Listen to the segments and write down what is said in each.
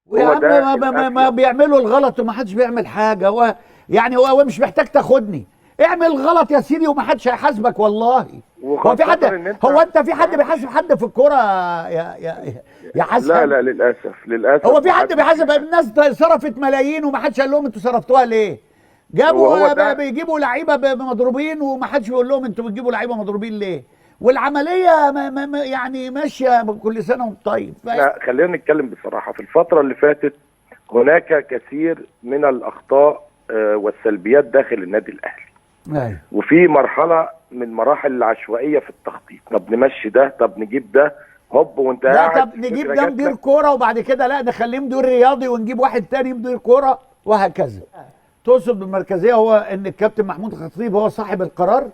ويا هو عم ده ما بيعملوا الغلط وما حدش بيعمل حاجه. هو يعني هو مش محتاج تاخدني، اعمل غلط يا سيدي وما حدش هيحاسبك والله. هو في وخاصة حد، ان انت هو انت في حد معكش. بيحاسب حد في الكوره يا لا حسن؟ لا، للاسف هو للاسف في حد محدش بيحاسب؟ بيحاسب. الناس صرفت ملايين وما حدش قال لهم انتوا صرفتوها ليه؟ وهو جابوا ده. بيجيبوا لعيبه مضروبين وما حدش بيقول لهم انتوا بتجيبوا لعيبه مضروبين ليه؟ والعمليه يعني ماشيه كل سنه وانت طيب. احنا خلينا نتكلم بصراحة، في الفترة اللي فاتت هناك كثير من الاخطاء والسلبيات داخل النادي الاهلي. ايوه. وفي مرحلة من مراحل العشوائية في التخطيط، طب نمشي ده، طب نجيب ده، هوب وانت لا قاعد طب نجيب فكرة ده جات مدير لك. كوره وبعد كده لا نخليه مدير رياضي ونجيب واحد تاني مدير كوره وهكذا. تقصد بالمركزيه هو ان الكابتن محمود الخطيب هو صاحب القرار؟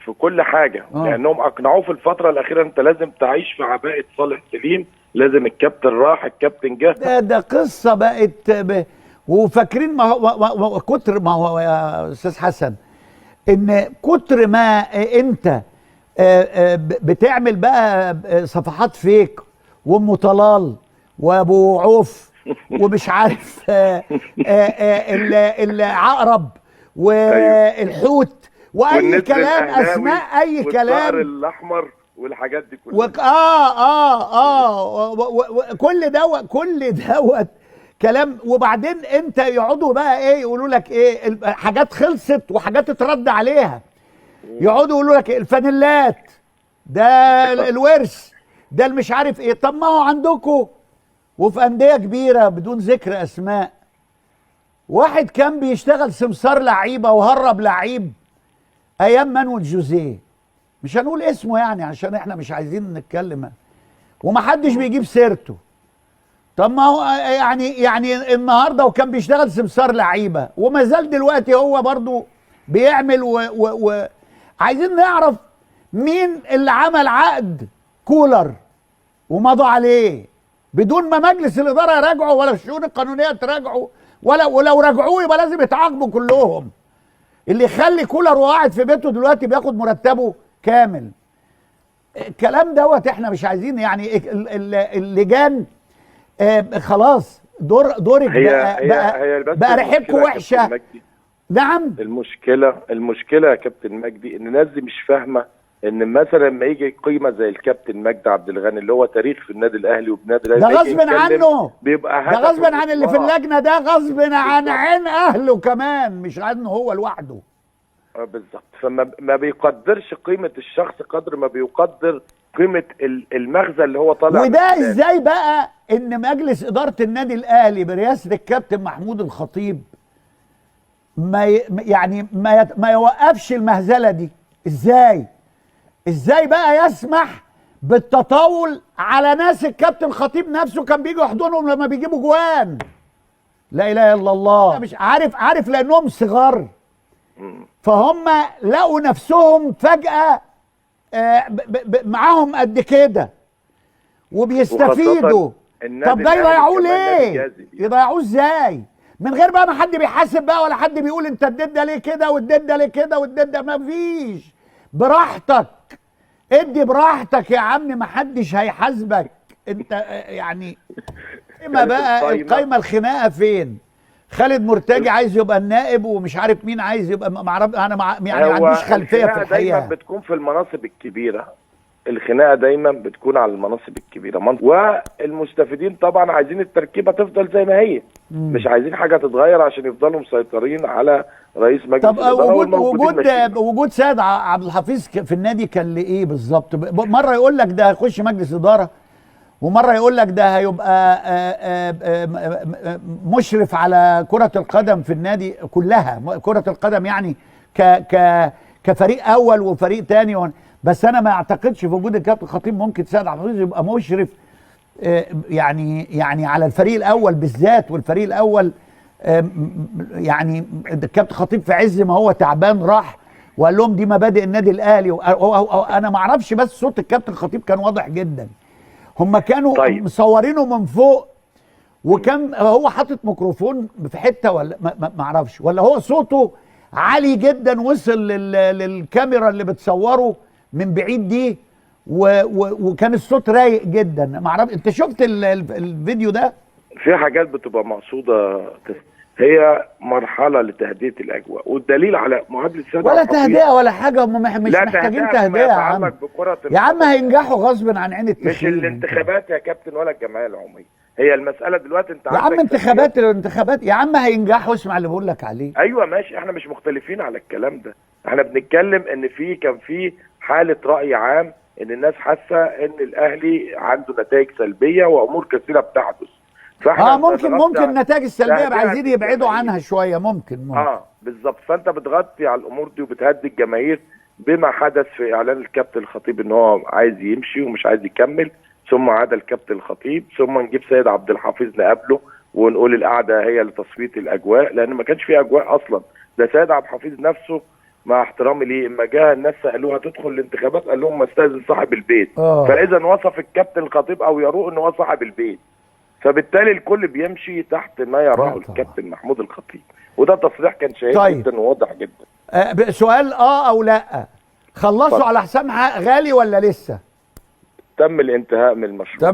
في كل حاجة، لأنهم أقنعوه في الفترة الأخيرة أنت لازم تعيش في عباءة صالح سليم، لازم الكابتن راح الكابتن جه. ده قصه بقت وفاكرين ما هو كتر ما هو يا استاذ حسن، ان كتر ما انت بتعمل بقى صفحات فيك وام طلال وابو عوف ومش عارف العقرب والحوت واي والنسر كلام، الأهلاوي اسماء اي والصقر كلام الأحمر والحاجات دي كلها. كل دوت كلام. وبعدين انت يقعدوا بقى ايه يقولوا لك ايه، حاجات خلصت وحاجات اترد عليها، يقعدوا يقولوا لك الفانيلات ده الورث ده مش عارف ايه. طب ما هو عندكم وفي انديه كبيره بدون ذكر اسماء واحد كان بيشتغل سمسار لعيبه وهرب لعيب ايام مانويل جوزيه، مش هنقول اسمه يعني عشان احنا مش عايزين نتكلم، ومحدش بيجيب سيرته. طب ما هو يعني النهارده وكان بيشتغل سمسار لعيبه وما زال دلوقتي هو برضو بيعمل عايزين نعرف مين اللي عمل عقد كولر ومضى عليه بدون ما مجلس الاداره يراجعه ولا الشؤون القانونيه تراجعه، ولو راجعوه يبقى لازم يتعاقبوا كلهم. اللي يخلي كولر وقاعد في بيته دلوقتي بياخد مرتبه كامل. الكلام دوت احنا مش عايزين يعني اللجان خلاص دورك بقى ريحتكم وحشه. نعم. المشكله يا كابتن مجدي ان الناس دي مش فاهمه ان مثلا لما يجي قيمه زي الكابتن مجدي عبد الغني اللي هو تاريخ في النادي الاهلي وبنادي الاهلي ده غصب عنه، بيبقى ده غصب عن اللي في اللجنه، ده غصب عن عين اهله كمان مش عنه هو لوحده. بالظبط. فما بيقدرش قيمه الشخص قدر ما بيقدر قيمه المغزى اللي هو طالع. وده ازاي بقى ان مجلس اداره النادي الاهلي برئاسه الكابتن محمود الخطيب ما يوقفش المهزله دي؟ ازاي بقى يسمح بالتطاول على ناس الكابتن الخطيب نفسه كان بيجوا يحضنهم لما بيجيبوا جوان؟ لا اله الا الله. مش عارف لانهم صغار فهم لقوا نفسهم فجأة معاهم قد كده وبيستفيدوا. طب ده يضيعوه ليه؟ يضيعوه ازاي؟ من غير بقى ما حد بيحاسب بقى ولا حد بيقول انت اديت ده ليه كده واديت ده ليه كده واديت ده، ما فيش. براحتك، ادي براحتك يا عم، ما حدش هيحاسبك انت يعني. ما بقى القايمه الخناقه فين؟ خالد مرتجي عايز يبقى النائب ومش عارف مين عايز يبقى انا يعني ما عنديش خلفيه في الحقيقه. دايما بتكون في المناصب الكبيره، الخناقه دايما بتكون على المناصب الكبيره، والمستفيدين طبعا عايزين التركيبه تفضل زي ما هي، مش عايزين حاجه تتغير عشان يفضلوا مسيطرين على رئيس مجلس الاداره. وجود سيد عبد الحفيظ في النادي كان لايه بالظبط؟ مره يقول لك ده هيخش مجلس اداره ومره يقول لك ده هيبقى مشرف على كره القدم في النادي كلها، كره القدم يعني كفريق اول وفريق تاني. بس انا ما اعتقدش في وجود الكابتن خطيب ممكن سيد عبد الحفيظ يبقى مشرف يعني على الفريق الاول بالذات. والفريق الاول يعني الكابتن خطيب في عز ما هو تعبان راح وقال لهم دي مبادئ النادي الاهلي. انا ما اعرفش بس صوت الكابتن خطيب كان واضح جدا. هم كانوا مصورينه من فوق وكان هو حاطط ميكروفون في حته ولا ما اعرفش، ولا هو صوته عالي جدا وصل للكاميرا اللي بتصوره من بعيد دي وكان الصوت رايق جدا. ما اعرف انت شفت الفيديو ده؟ في حاجات بتبقى مقصوده، هي مرحله لتهدئه الاجواء، والدليل على معادله السيد ولا عبد الحفيظ. تهدئه ولا حاجه، هم مش لا محتاجين تهدئه فيما تهدئه يا عم. يتعلق بكره يا عم القدم. هينجحوا غصب عن عين مش التخين. الانتخابات يا كابتن ولا الجمعيه العموميه، هي المساله دلوقتي انت يا عم انتخابات يا عم هينجحوا، اسمع اللي بقول لك عليه. ايوه ماشي، احنا مش مختلفين على الكلام ده، احنا بنتكلم ان كان في حاله راي عام ان الناس حاسه ان الاهلي عنده نتائج سلبيه وامور كثيره بتحدث، فاحنا ممكن النتائج السلبيه عايزين يبعدوا الجماهير عنها شويه، ممكن. بالظبط، فانت بتغطي على الامور دي وبتهدي الجماهير بما حدث في اعلان الكابتن الخطيب ان هو عايز يمشي ومش عايز يكمل، ثم عاد الكابتن الخطيب، ثم نجيب سيد عبد الحفيظ نقابله ونقول القعده هي لتصفيه الاجواء، لان ما كانش في اجواء اصلا. ده سيد عبد الحفيظ نفسه مع احترامي ليه، اما جه الناس سالوه هتدخل الانتخابات قال لهم استاذن صاحب البيت. فاذا وصف الكابتن الخطيب او يروق ان هو صاحب البيت، فبالتالي الكل بيمشي تحت ما يراه الكابتن محمود الخطيب، وده تصريح كان شهير جدا وواضح جدا. سؤال او لا، خلصوا على حسام غالي ولا لسه؟ تم الانتهاء من المشروع.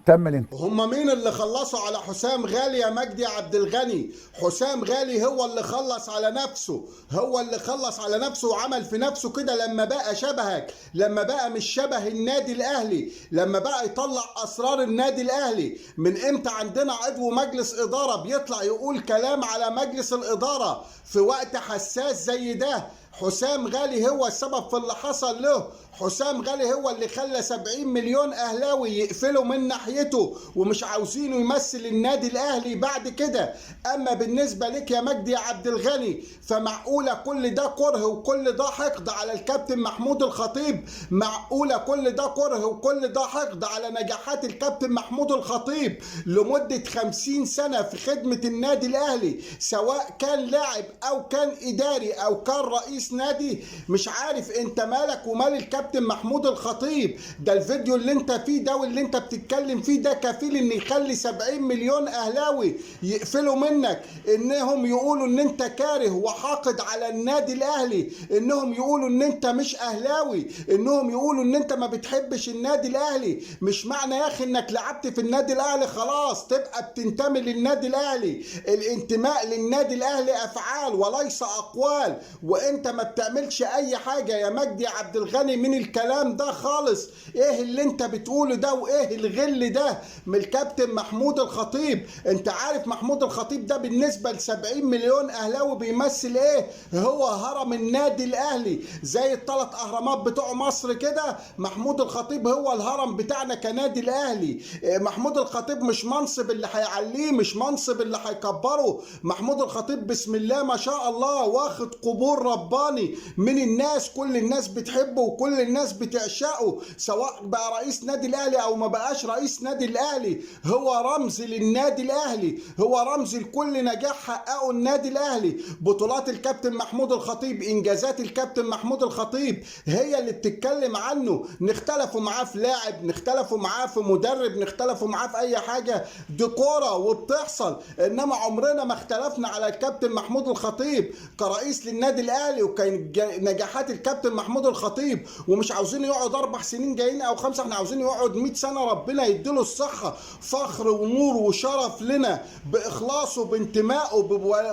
تم الانتهاء. هم مين اللي خلصوا على حسام غالي يا مجدي عبد الغني؟ حسام غالي هو اللي خلص على نفسه، هو اللي خلص على نفسه وعمل في نفسه كده لما بقى شبهك، لما بقى مش شبه النادي الاهلي، لما بقى يطلع اسرار النادي الاهلي. من امتى عندنا عضو مجلس اداره بيطلع يقول كلام على مجلس الاداره في وقت حساس زي ده؟ حسام غالي هو السبب في اللي حصل له. حسام غالي هو اللي خلى 70 مليون اهلاوي يقفلوا من ناحيته ومش عاوزينه يمثل النادي الاهلي بعد كده. اما بالنسبه لك يا مجدي يا عبد الغني، فمعقوله كل ده كره وكل ده حقد على الكابتن محمود الخطيب؟ معقوله كل ده كره وكل ده حقد على نجاحات الكابتن محمود الخطيب لمده 50 سنه في خدمه النادي الاهلي، سواء كان لاعب او كان اداري او كان رئيس نادي؟ مش عارف انت مالك ومال الكابتن محمود الخطيب. ده الفيديو اللي انت فيه ده واللي انت بتتكلم فيه ده كفيل ان يخلي 70 مليون اهلاوي يقفلوا منك، انهم يقولوا ان انت كاره وحاقد على النادي الاهلي، انهم يقولوا ان انت مش اهلاوي، انهم يقولوا ان انت ما بتحبش النادي الاهلي. مش معنى يا اخي انك لعبت في النادي الاهلي خلاص تبقى بتنتمي للنادي الاهلي. الانتماء للنادي الاهلي افعال وليس اقوال، وانت ما بتعملش اي حاجه يا مجدي عبد الغني من الكلام ده خالص. ايه اللي انت بتقوله ده وايه الغل ده من الكابتن محمود الخطيب؟ انت عارف محمود الخطيب ده بالنسبه ل 70 مليون اهلاوي بيمثل ايه؟ هو هرم النادي الاهلي، زي الثلاث اهرامات بتوع مصر كده. محمود الخطيب هو الهرم بتاعنا كنادي الاهلي. محمود الخطيب مش منصب اللي هيعليه، مش منصب اللي هيكبره. محمود الخطيب بسم الله ما شاء الله واخد قبول رباني من الناس، كل الناس بتحبه وكل الناس بتعشقه، سواء بقى رئيس نادي الاهلي او ما بقاش رئيس نادي الاهلي. هو رمز للنادي الاهلي، هو رمز لكل نجاح حققه النادي الاهلي. بطولات الكابتن محمود الخطيب، انجازات الكابتن محمود الخطيب هي اللي بتتكلم عنه. نختلفوا معاه في لاعب، نختلفوا معاه في مدرب، نختلفوا معاه في اي حاجه، دي كوره وبتحصل، انما عمرنا ما اختلفنا على الكابتن محمود الخطيب كرئيس للنادي الاهلي وكان نجاحات الكابتن محمود الخطيب. ومش عاوزين يقعد 4 سنين جايين او 5، احنا عاوزين يقعد 100 سنه، ربنا يديله الصحه. فخر ونور وشرف لنا باخلاصه بانتمائه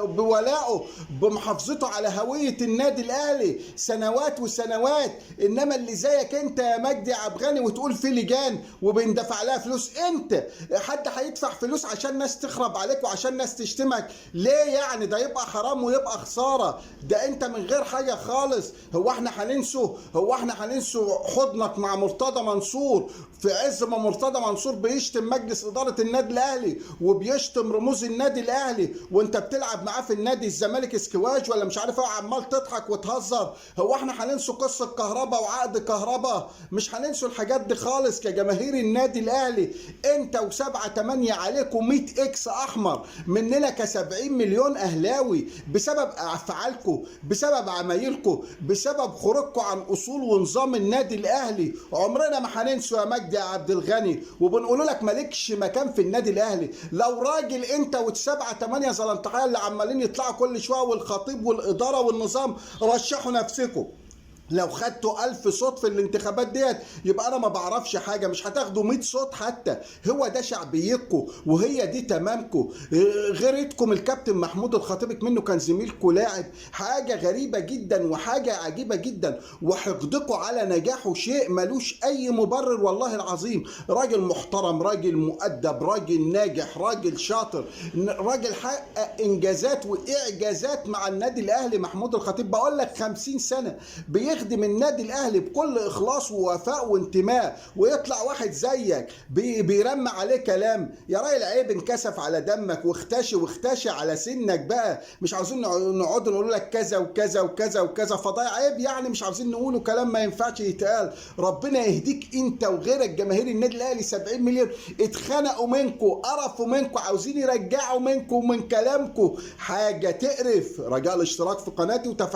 بولائه بمحافظته على هويه النادي الاهلي سنوات وسنوات. انما اللي زيك انت يا مجدي عبغاني وتقول في لجان وبندفع لها فلوس، انت حد هيدفع فلوس عشان ناس تخرب عليك وعشان ناس تشتمك؟ ليه يعني؟ ده يبقى حرام ويبقى خساره. ده انت من غير حاجه خالص. هو احنا هننسوا حضنك مع مرتضى منصور في عز ما مرتضى منصور بيشتم مجلس اداره النادي الاهلي وبيشتم رموز النادي الاهلي وانت بتلعب معاه في النادي الزمالك اسكواج ولا مش عارف ايه وعمال تضحك وتهزر؟ هو احنا هننسوا قصه كهرباء وعقد كهرباء؟ مش هننسوا الحاجات دي خالص كجماهير النادي الاهلي. انت و7-8 عليكم 100 اكس احمر مننا ك70 مليون اهلاوي بسبب افعالكم، بسبب عمايلكم، بسبب خروجكم عن اصول ونظام النادي الاهلي. عمرنا ما هننسوا يا مجدي يا عبد الغني، وبنقول لك مالكش مكان في النادي الاهلي. لو راجل انت و7-8 زلنطحيه اللي عمالين يطلعوا كل شويه والخطيب والاداره والنظام، رشحوا نفسكم، لو خدتوا 1000 صوت في الانتخابات ديت يبقى انا ما بعرفش حاجه، مش هتاخدوا 100 صوت حتى. هو ده شعبيتكم وهي دي تمامكم. غيرتكم الكابتن محمود الخطيب منه كان زميلكم لاعب، حاجه غريبه جدا وحاجه عجيبه جدا. وحقدكم على نجاحه شيء ملوش اي مبرر والله العظيم. راجل محترم، راجل مؤدب، راجل ناجح، راجل شاطر، راجل حقق انجازات واعجازات مع النادي الاهلي. محمود الخطيب بقول لك 50 سنه بيخدم النادي الاهلي بكل اخلاص ووفاء وانتماء، ويطلع واحد زيك بيرمى عليه كلام. يا راجل عيب، انكسف على دمك واختشي على سنك بقى. مش عاوزين نقعد نقول لك كذا وكذا وكذا وكذا، فضايع عيب يعني. مش عاوزين نقوله كلام ما ينفعش يتقال. ربنا يهديك انت وغيرك. جماهير النادي الاهلي 70 مليون اتخنقوا منكم، قرفوا منكم، عاوزين يرجعوا منكم ومن كلامكم. حاجه تقرف. رجاء الاشتراك في قناتي وتفعيل